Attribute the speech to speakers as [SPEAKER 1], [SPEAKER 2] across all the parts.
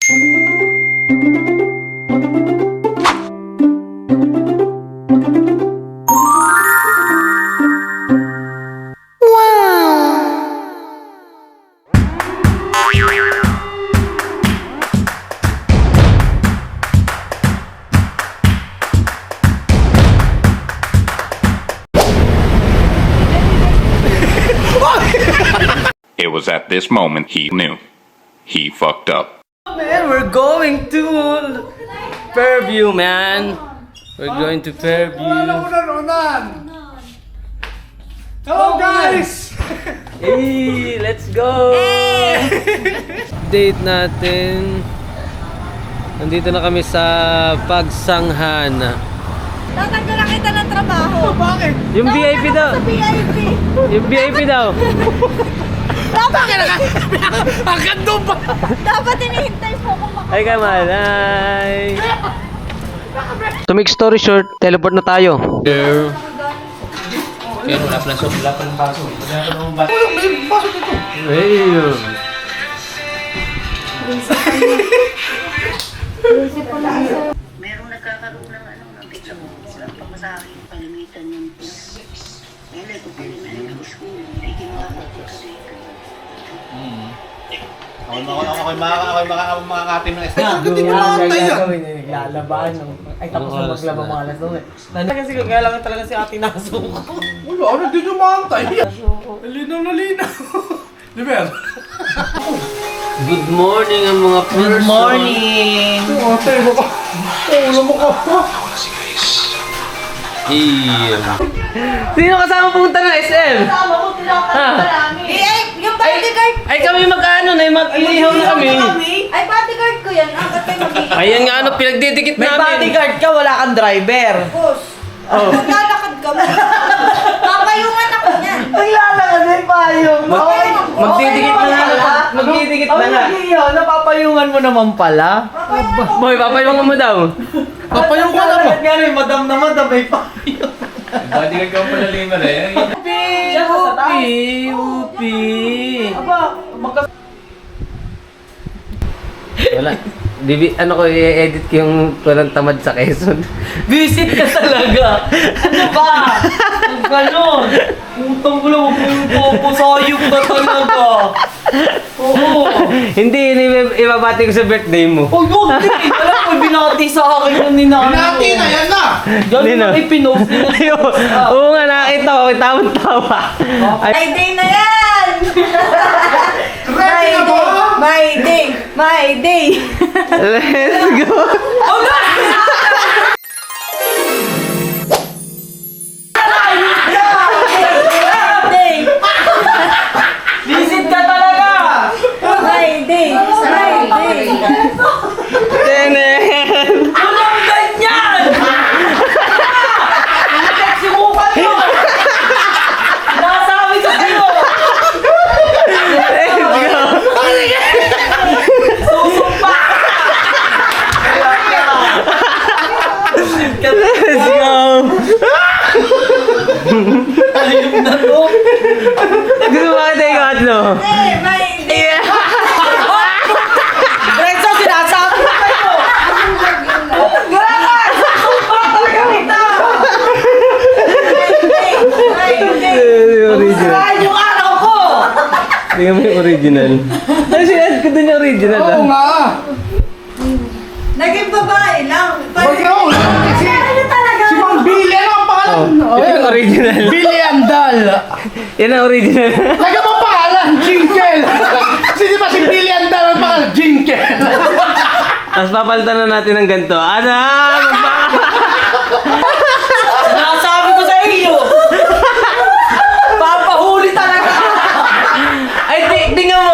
[SPEAKER 1] It was at this moment he knew. He fucked up.
[SPEAKER 2] Man, we're going to Fairview, man. We're going to Fairview.
[SPEAKER 3] Hello guys!
[SPEAKER 2] Hey, let's go! Date natin. Nandito na kami sa Pagsanghan.
[SPEAKER 4] Tatanggal na kita ng trabaho.
[SPEAKER 3] Bakit?
[SPEAKER 2] Yung VIP daw.
[SPEAKER 4] Sa VIP.
[SPEAKER 2] Yung VIP daw.
[SPEAKER 3] Hanggang doon pa!
[SPEAKER 4] Dapat hinihintay po kung
[SPEAKER 2] Hi, Kamal. Hi. To make story short, teleport na tayo. There. Kaya wala pa ng baso.
[SPEAKER 3] May baso dito!
[SPEAKER 2] Hey.
[SPEAKER 5] Merong nagkakaroon ng ng pizza mo. Sila pamasahe, palimitan yung ngayon kung pili na yung school, hindi kinakapit kasi.
[SPEAKER 3] Ako makakatim ng ST.
[SPEAKER 6] Hindi mo makakantay yan. Naglalabaan. Ay, tapos na maglaba mga alas doon eh. Kasi kailangan talaga si ate nasuko.
[SPEAKER 3] Wala, hindi nyo makakantay. Linaw na linaw. Di ba?
[SPEAKER 2] Good morning ang mga person.
[SPEAKER 6] Good morning!
[SPEAKER 3] Ate, baka. Ulo mo ka.
[SPEAKER 2] Sino kasama pumunta ng SM?
[SPEAKER 4] kasama ko tinakot marami. Yung bodyguard.
[SPEAKER 2] Ay kami mag-ano na, mag-ilihaw na kami.
[SPEAKER 4] Ay, bodyguard ko yan. Ba't kayo mag-iikot?
[SPEAKER 2] Ayan nga ano, pinagdidikit
[SPEAKER 6] May
[SPEAKER 2] namin.
[SPEAKER 6] bodyguard ka, wala kang driver.
[SPEAKER 4] Boss.
[SPEAKER 2] Oh.
[SPEAKER 4] Naglalakad ka mo. Papayungan ako niyan.
[SPEAKER 6] Naglalakad na yung payong.
[SPEAKER 2] Magdidikit na nga. Magdidikit na nga.
[SPEAKER 6] Napapayungan mo naman pala.
[SPEAKER 2] Boy, papayungan mo daw.
[SPEAKER 3] Papayong ka na mo.
[SPEAKER 6] Nga rin, madam na madam, may payong.
[SPEAKER 2] Bodyguard ka pala lima na yan. Upi.
[SPEAKER 6] Aba,
[SPEAKER 2] Wala. Bibi, ano ko, i-edit ko yung walang tamad sa Quezon.
[SPEAKER 6] visit ka talaga. Ano ba? Ang ganon. Utang ko lang, sayop ka talaga. Oo.
[SPEAKER 2] Hindi, ibabati ko sa birthday mo.
[SPEAKER 6] Oh, yun, hindi. Alam mo, binati sa akin yung ninano.
[SPEAKER 3] Pinati na, yan na!
[SPEAKER 6] Yan na ipinost nila.
[SPEAKER 2] Oo nga, nakita ko, tawang-tawa.
[SPEAKER 4] Friday na yan!
[SPEAKER 3] Ready na ba?
[SPEAKER 4] My day! My day!
[SPEAKER 2] Let's go!
[SPEAKER 4] Day!
[SPEAKER 6] Visit ka talaga!
[SPEAKER 4] My day! My day!
[SPEAKER 2] Tenen!
[SPEAKER 6] Walang ganyan! Simukan mo! Nasabi ko sa'yo!
[SPEAKER 2] Let's go!
[SPEAKER 6] Susumpa!
[SPEAKER 2] Let's go!
[SPEAKER 6] Ayun na to!
[SPEAKER 2] Gusto mo ka tayo ano?
[SPEAKER 4] Hey, my day!
[SPEAKER 6] Renzo, sinasabi ko sa'yo! Grabe! Susumpa talaga kita!
[SPEAKER 4] My day!
[SPEAKER 2] Original.
[SPEAKER 6] Sirahan yung araw ko!
[SPEAKER 2] Tingnan mo yung original. Ano sinad ko dun yung original
[SPEAKER 3] Oo
[SPEAKER 2] ah?
[SPEAKER 3] nga.
[SPEAKER 4] Naging babae lang.
[SPEAKER 3] Bagyo!
[SPEAKER 4] Ano talaga?
[SPEAKER 3] Si Mang Billy, ano ang pangalan?
[SPEAKER 2] Oh, ito yung original.
[SPEAKER 3] Billy Andal.
[SPEAKER 2] Yan ang original.
[SPEAKER 3] Lagyan mo pangalan, Jinkel. Sino ba si Billy Andal ang pangalan? Jinkel.
[SPEAKER 2] Tapos papalitan na natin ng ganito. Ano?
[SPEAKER 6] Nasabi ko sa iyo! Papahuli talaga!
[SPEAKER 2] Ay, tingnan mo.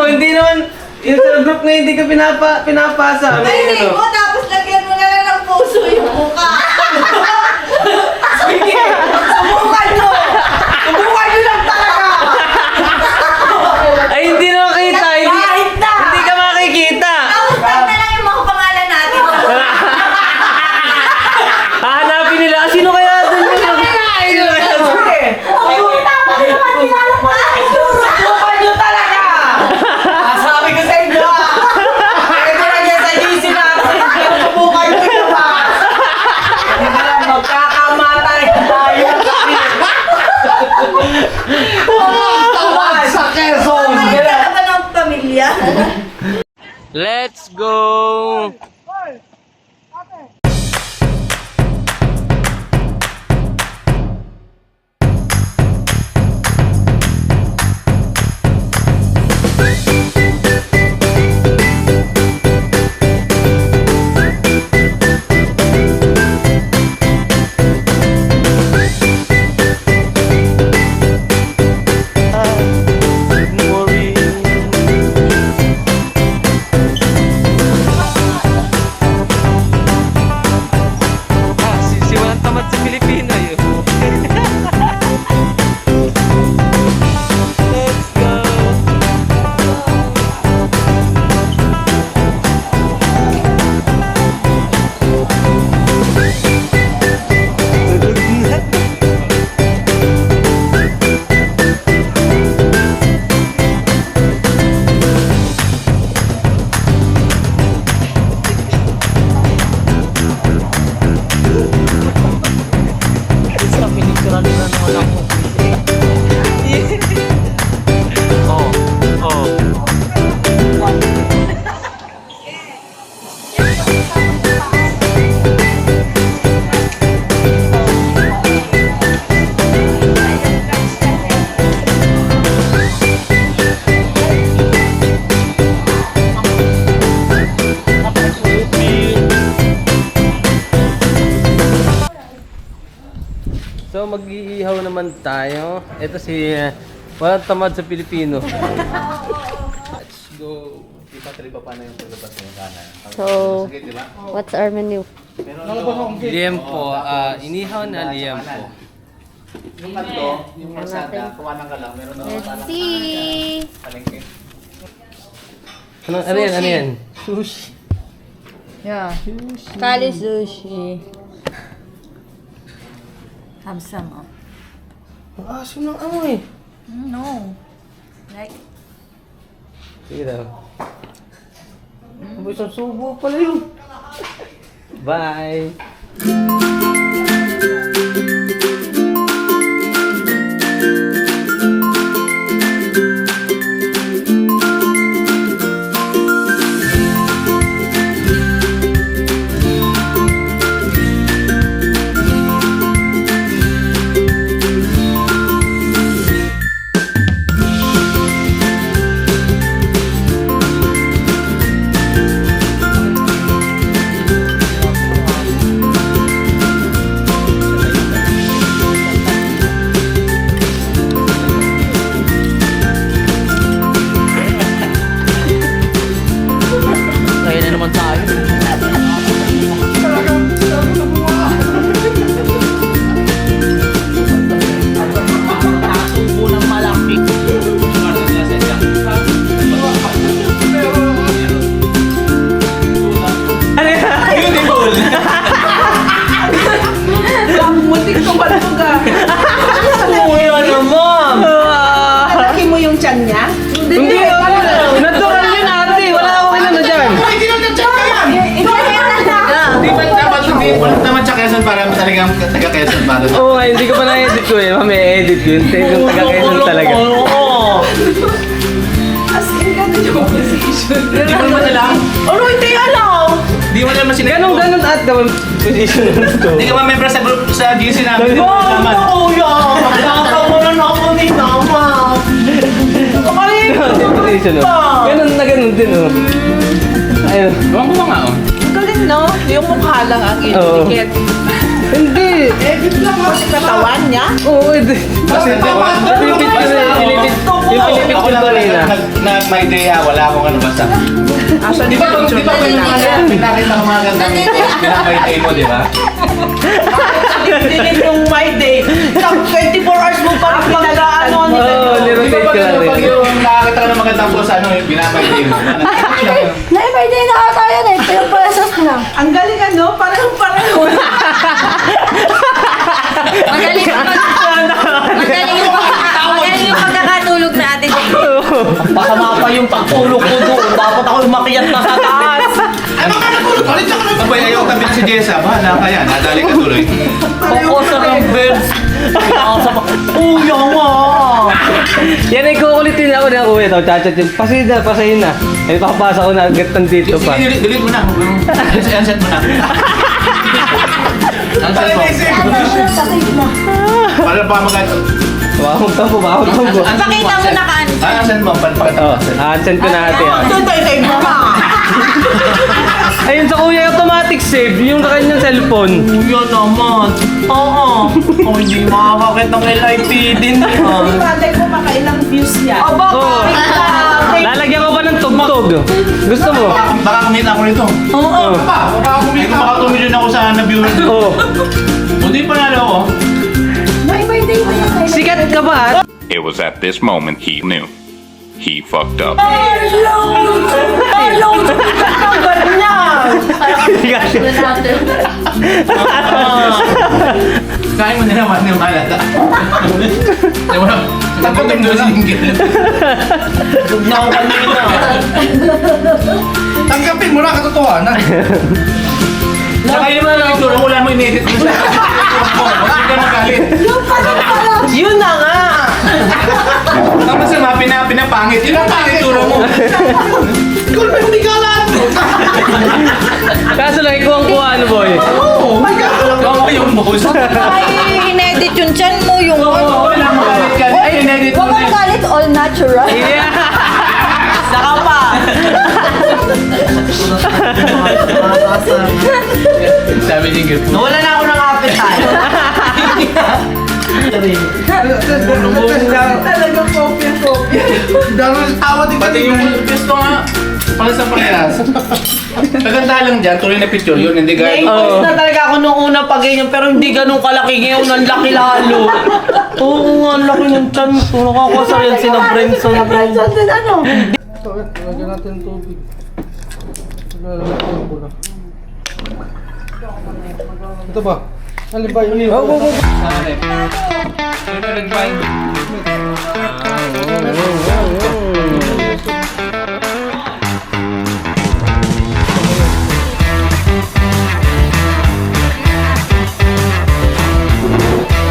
[SPEAKER 2] Hindi naman, yung sa group na hindi ka pinapasa.
[SPEAKER 4] Ay,
[SPEAKER 2] Ano?
[SPEAKER 4] mo, tapos lagyan mo na lang ng puso yung mukha.
[SPEAKER 6] Sige! Subukan nyo! Subukan nyo lang talaga!
[SPEAKER 2] Ay, hindi na makita.
[SPEAKER 6] Kahit na!
[SPEAKER 2] Hindi ka makikita.
[SPEAKER 4] Tapos tag na lang yung mga pangalan natin.
[SPEAKER 2] Hahanapin nila. Sino kaya doon yung... Sino kaya doon?
[SPEAKER 6] Sige! Subukan nyo talaga! Nasabi ko sa inyo! Ito na
[SPEAKER 2] Let's go! Si walang tamad sa Pilipino yun. Let's go! So mag-iihaw naman tayo. Ito si walang tamad sa Pilipino. Let's go.
[SPEAKER 3] Ipatripa pa na yung paglabas ng kanan.
[SPEAKER 7] So, what's our menu?
[SPEAKER 2] Liempo, inihaw na liempo.
[SPEAKER 3] Yung kanto, yung masada, kuwanan ka lang. Meron na
[SPEAKER 7] Let's see!
[SPEAKER 3] palengke.
[SPEAKER 2] Ano yan? Ano yan? Sushi.
[SPEAKER 4] Yeah. Kali sushi. Have some.
[SPEAKER 2] Ang aso ng amoy.
[SPEAKER 4] No. Like,
[SPEAKER 2] Sige daw. Isang subo pala yun. Bye! Kaya na naman tayo.
[SPEAKER 6] Muntik ko maluga. Uy, ano mo? Nalaki mo yung tiyan niya?
[SPEAKER 2] Hindi! Natural yun ate! Wala akong ano dyan!
[SPEAKER 3] Hindi ba dapat hindi naman siya Quezon para talagang taga Quezon para sa...
[SPEAKER 2] Oo nga, hindi ko pa na-edit ko eh. Mamaya edit ko yun. Yung taga-Quezon talaga.
[SPEAKER 6] As in, ganun yung position.
[SPEAKER 3] Hindi mo naman alam?
[SPEAKER 6] Ano, hindi alam?
[SPEAKER 3] Hindi mo naman sinabi.
[SPEAKER 2] Ganon at gawin position nito.
[SPEAKER 3] Hindi ka ba member sa group sa GC namin? Hindi mo
[SPEAKER 6] Oh,
[SPEAKER 3] naman.
[SPEAKER 6] kuya! Nakakamulan ako ni Mama.
[SPEAKER 2] Position oh. Ganon na ganon din oh. Ayun.
[SPEAKER 3] Gawang ko nga oh.
[SPEAKER 6] Ang galing, no? Yung mukha lang ang
[SPEAKER 2] Oo.
[SPEAKER 6] inikit.
[SPEAKER 2] Hindi!
[SPEAKER 6] Katawan niya?
[SPEAKER 2] Oo, hindi.
[SPEAKER 3] Kasi hindi ko
[SPEAKER 2] Pilipit ko na Pilipit. Yung Pilipit ko kanina.
[SPEAKER 3] na may idea, wala akong ano basta.
[SPEAKER 6] Asa
[SPEAKER 3] Di ba may mga pinakita ko mga ganda pinamay day mo, di ba?
[SPEAKER 6] Hindi yung my day. Sa 24 hours mo pa rin pinag-ano nila.
[SPEAKER 2] Oo, nirotate ko na
[SPEAKER 3] Pag
[SPEAKER 2] rin.
[SPEAKER 3] yung nakakita ka ng magandang post, ano yung pinamay day mo?
[SPEAKER 7] Na-birthday na ata yun eh. Pinagpalasas ko lang.
[SPEAKER 6] Ang galing ano, pareho-pareho.
[SPEAKER 4] magaling yung pagkakatulog natin.
[SPEAKER 6] Masama pa yung pagtulog ko doon. Dapat ako umakyat na sa taas.
[SPEAKER 3] Ano ka natulog? Palit ka na. Abay, ayaw tabi si Jessa. Bahala ka yan. Nadali ka tuloy.
[SPEAKER 6] Focus sa ng birds. Kuya mo!
[SPEAKER 2] Yan ay kukulitin ako na kuya. Ito, chat yun. Pasayin na. Ay, papasa ko na agad nandito pa.
[SPEAKER 3] Delete mo na. Unset mo na. Unset mo. Para pa
[SPEAKER 2] Bawang tampo.
[SPEAKER 4] Pakita mo na kaan.
[SPEAKER 3] Unset mo.
[SPEAKER 2] Oh, send ko na ate.
[SPEAKER 6] Save mo ka!
[SPEAKER 2] Ayun sa kuya, automatic save. Yung sa kanyang cellphone.
[SPEAKER 6] Kuya naman. Oo. Oh, hindi makakakit ng LIP din.
[SPEAKER 4] Ibatay ko makailang views yan.
[SPEAKER 6] Aba,
[SPEAKER 2] Oh. Lalagyan ko pa ng tugtog. Gusto mo?
[SPEAKER 3] Baka kumita ako nito.
[SPEAKER 6] Oo.
[SPEAKER 3] Baka kumita. Baka 2 million ako sa na-viewer.
[SPEAKER 2] Oh.
[SPEAKER 3] Hindi pa nalo ako.
[SPEAKER 7] May birthday mo yung kailan.
[SPEAKER 2] Sikat ka ba?
[SPEAKER 1] It was at this moment he knew. He fucked up.
[SPEAKER 6] Number niya!
[SPEAKER 3] Kain mo na naman yung malata. Tapatin mo single.
[SPEAKER 6] Huwag na ako kanina.
[SPEAKER 3] Tanggapin mo na katotohanan. Saka yun naman ang itsura, wala mo in-edit mo sa Huwag ka magalit.
[SPEAKER 6] Yun na nga!
[SPEAKER 3] Tapos sa mga pinapangit, yun ang pangit itsura mo. Ikaw ba yung bigalan?
[SPEAKER 2] Kaso lang, ikaw ang kuha, ano boy?
[SPEAKER 3] Oh my God! Ikaw ba yung boss?
[SPEAKER 4] Ay, inedit yung chan mo, yung
[SPEAKER 3] Oo, wala mo galit ka. In-edit mo
[SPEAKER 7] Huwag mong galit, all natural.
[SPEAKER 2] Yeah!
[SPEAKER 6] Saka pa!
[SPEAKER 3] Sabi niya yung girlfriend.
[SPEAKER 6] Nawala na ako ng appetite.
[SPEAKER 4] talagang kopya-kopya.
[SPEAKER 3] Dami tawa din pati yung gusto nga. Pala sa parehas. Maganda lang dyan, tuloy na picture yun, hindi gaya.
[SPEAKER 6] Na-impress na talaga ako nung una pag ganyan, pero hindi ganun kalaki ngayon, ang laki lalo. Oo nga, ang laki ng chan ko. Nakakasar yan si na Brenson.
[SPEAKER 7] Saan din ano?
[SPEAKER 2] Lagyan natin tubig. Ito ba? Alin ba yun? Oh.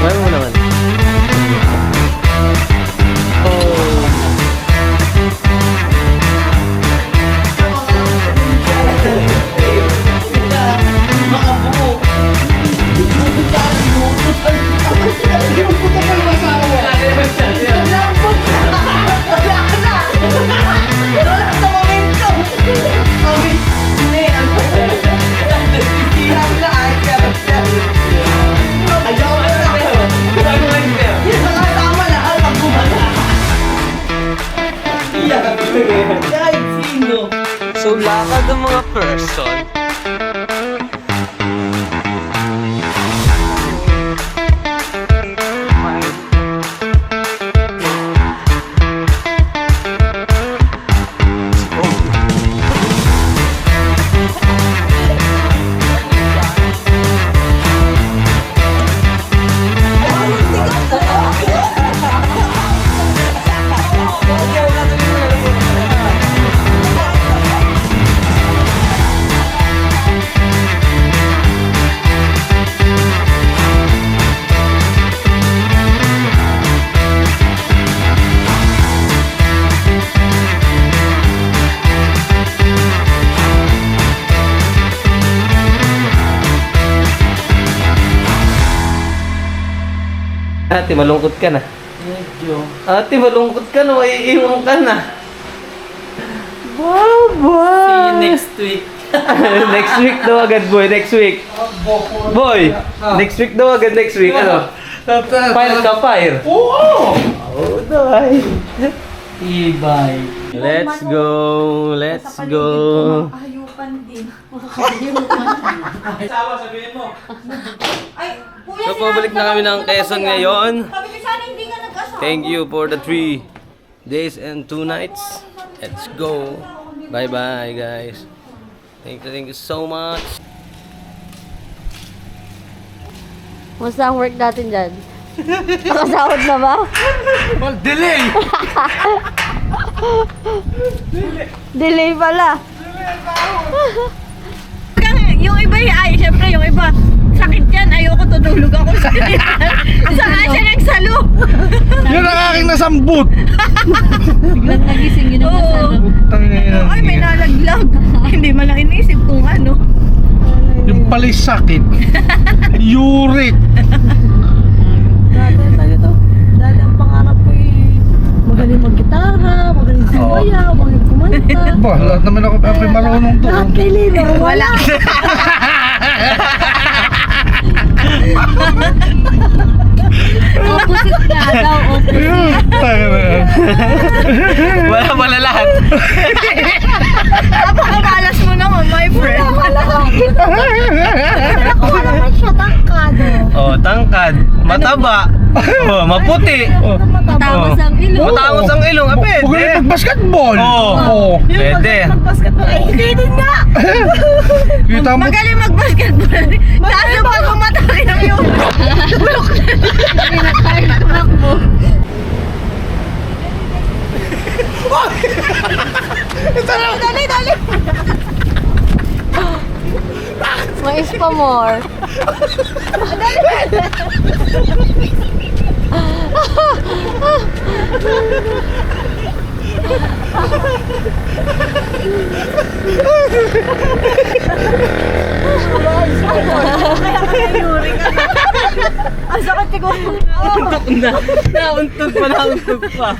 [SPEAKER 2] Kaya mo naman. So, lakad ng mga person. Ate, malungkot ka na.
[SPEAKER 6] Medyo.
[SPEAKER 2] Ate, malungkot ka na. Maiiwan ka na.
[SPEAKER 6] See you next week.
[SPEAKER 2] Next week daw agad, boy. Next week. Boy, next week daw agad. Next week. Ano? Fire ka, fire.
[SPEAKER 3] Oo!
[SPEAKER 2] Oo, dahil.
[SPEAKER 6] Ibay.
[SPEAKER 2] Let's go. Let's go.
[SPEAKER 4] Ayupan din. Ay, kuya,
[SPEAKER 2] So, pabalik na kami ng Quezon ngayon.
[SPEAKER 4] Sabi ko sana hindi ka nag-asawa.
[SPEAKER 2] Thank you for the 3 days and 2 nights. Let's go. Bye-bye, guys. Thank you so much.
[SPEAKER 7] Musta ang work natin dyan? Nakasahod na ba?
[SPEAKER 3] Well, delay!
[SPEAKER 7] Delay pala.
[SPEAKER 4] Yung iba ay, syempre yung iba. sakit yan. Ayoko tutulog ako sa saka siya nagsalo.
[SPEAKER 8] Yun ang aking nasambut.
[SPEAKER 7] Biglang nagising yun ang nasalo.
[SPEAKER 4] Ay, may nalaglag. Hindi man lang inisip kung ano.
[SPEAKER 8] Yung pala'y sakit. Uric.
[SPEAKER 6] Dati ang pangarap ko magaling mag-gitara, magaling sumayaw, magaling kumanta.
[SPEAKER 8] Ba, lahat naman ako marunong to.
[SPEAKER 6] Lahat kay Lilo, wala.
[SPEAKER 7] Opposite nga daw, opposite.
[SPEAKER 2] Wala pala lahat.
[SPEAKER 4] Napakamalas mo naman, my friend.
[SPEAKER 6] Ako naman siya, tangkado.
[SPEAKER 2] Oh, tangkad. Mataba. Oh, maputi.
[SPEAKER 7] Matapos ang ilong.
[SPEAKER 2] Matangos ang ilong. Ah,
[SPEAKER 8] Huwag
[SPEAKER 2] pwede.
[SPEAKER 8] na mag-basketball.
[SPEAKER 2] Oo. Pwede.
[SPEAKER 6] Mag-basketball, ay hindi din nga.
[SPEAKER 8] Kita mo.
[SPEAKER 4] Magaling mag-basketball. Kaso pag umatake ng yung bulok na.
[SPEAKER 7] Hindi na tayo tumakbo.
[SPEAKER 4] Dali.
[SPEAKER 7] Mais pa more.
[SPEAKER 4] Ang sakit siguro.
[SPEAKER 6] Nauntog pa.